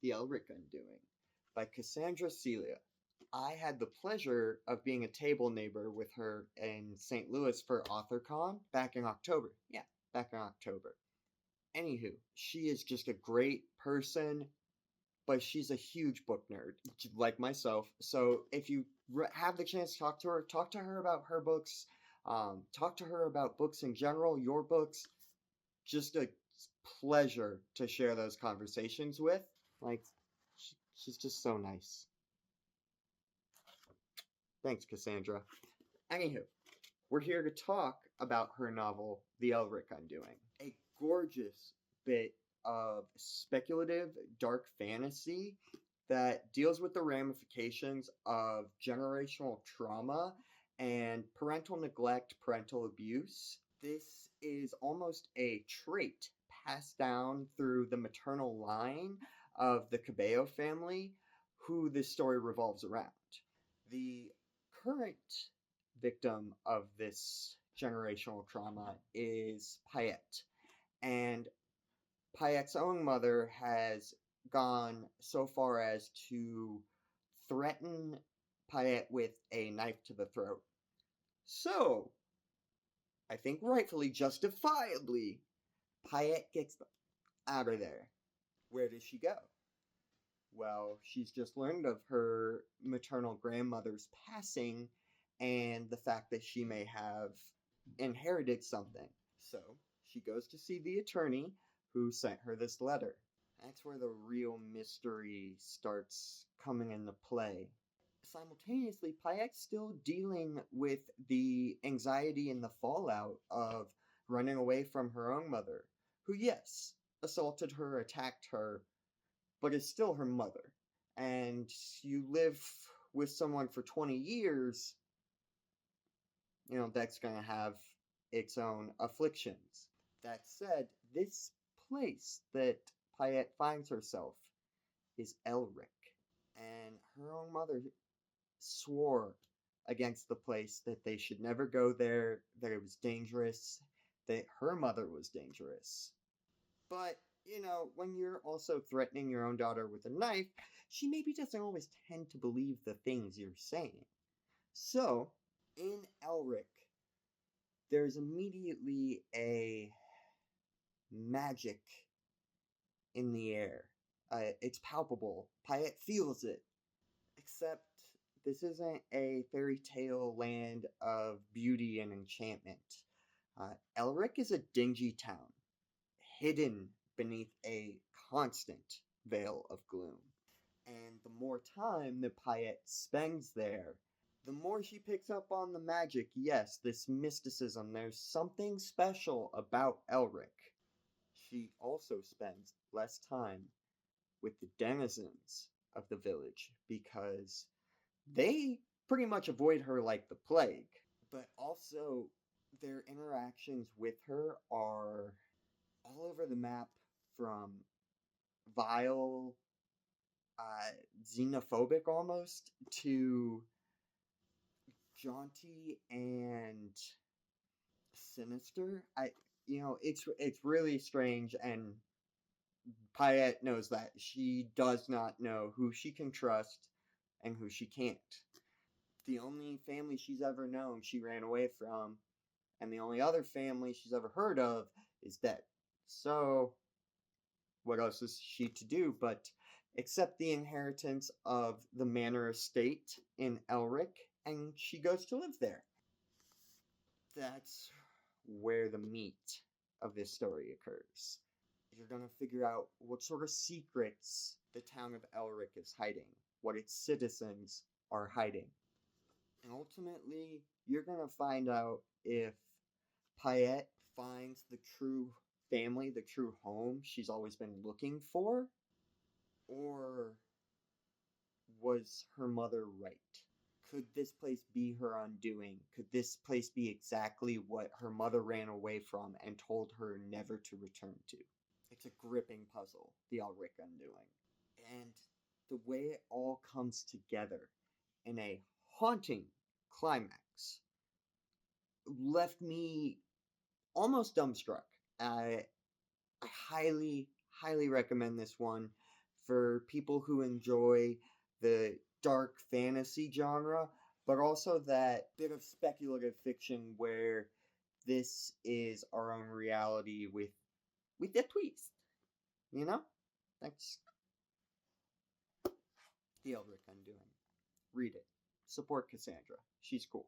The Elric Undoing by Cassandra Celia. I had the pleasure of being a table neighbor with her in St. Louis for AuthorCon back in October. Yeah, back in October. Anywho, she is just a great person, but she's a huge book nerd, like myself. So if you have the chance to talk to her about her books, talk to her about books in general, your books. Just a pleasure to share those conversations with. Like, she's just so nice. Thanks, Cassandra. Anywho, we're here to talk about her novel, The Elric Undoing. A gorgeous bit of speculative dark fantasy that deals with the ramifications of generational trauma and parental neglect, parental abuse. This is almost a trait passed down through the maternal line of the Cabello family, who this story revolves around. The current victim of this generational trauma is Pyet, and Pyet's own mother has gone so far as to threaten Pyet with a knife to the throat. So, I think rightfully, justifiably, Pyet gets out of there. Where does she go? Well, she's just learned of her maternal grandmother's passing and the fact that she may have inherited something. So, she goes to see the attorney who sent her this letter. That's where the real mystery starts coming into play. Simultaneously, Pyet's still dealing with the anxiety and the fallout of running away from her own mother, who, yes, assaulted her, attacked her, but is still her mother. And you live with someone for 20 years, that's going to have its own afflictions. That said, this place that Pyet finds herself is Elric, and her own mother swore against the place that they should never go there, that it was dangerous, that her mother was dangerous. But, when you're also threatening your own daughter with a knife, she maybe doesn't always tend to believe the things you're saying. So, in Elric, there's immediately a magic in the air. It's palpable. Pyet feels it. Except this isn't a fairy tale land of beauty and enchantment. Elric is a dingy town, hidden beneath a constant veil of gloom. And the more time that Pyet spends there, the more she picks up on the magic. Yes, this mysticism. There's something special about Elric. She also spends less time with the denizens of the village because they pretty much avoid her like the plague. But also, their interactions with her are all over the map, from vile, xenophobic almost, to jaunty and sinister. It's really strange, and Pyet knows that. She does not know who she can trust and who she can't. The only family she's ever known, she ran away from, and the only other family she's ever heard of is dead. So, what else is she to do but accept the inheritance of the manor estate in Elric, and she goes to live there. That's where the meat of this story occurs. You're going to figure out what sort of secrets the town of Elric is hiding, what its citizens are hiding. And ultimately, you're going to find out if Pyet finds the true family, the true home she's always been looking for, or was her mother right? Could this place be her undoing? Could this place be exactly what her mother ran away from and told her never to return to? It's a gripping puzzle, the Elric Undoing. And the way it all comes together in a haunting climax left me almost dumbstruck. I highly, highly recommend this one for people who enjoy the dark fantasy genre, but also that bit of speculative fiction where this is our own reality with a twist. You know? That's the Elric I'm doing. Read it. Support Cassandra. She's cool.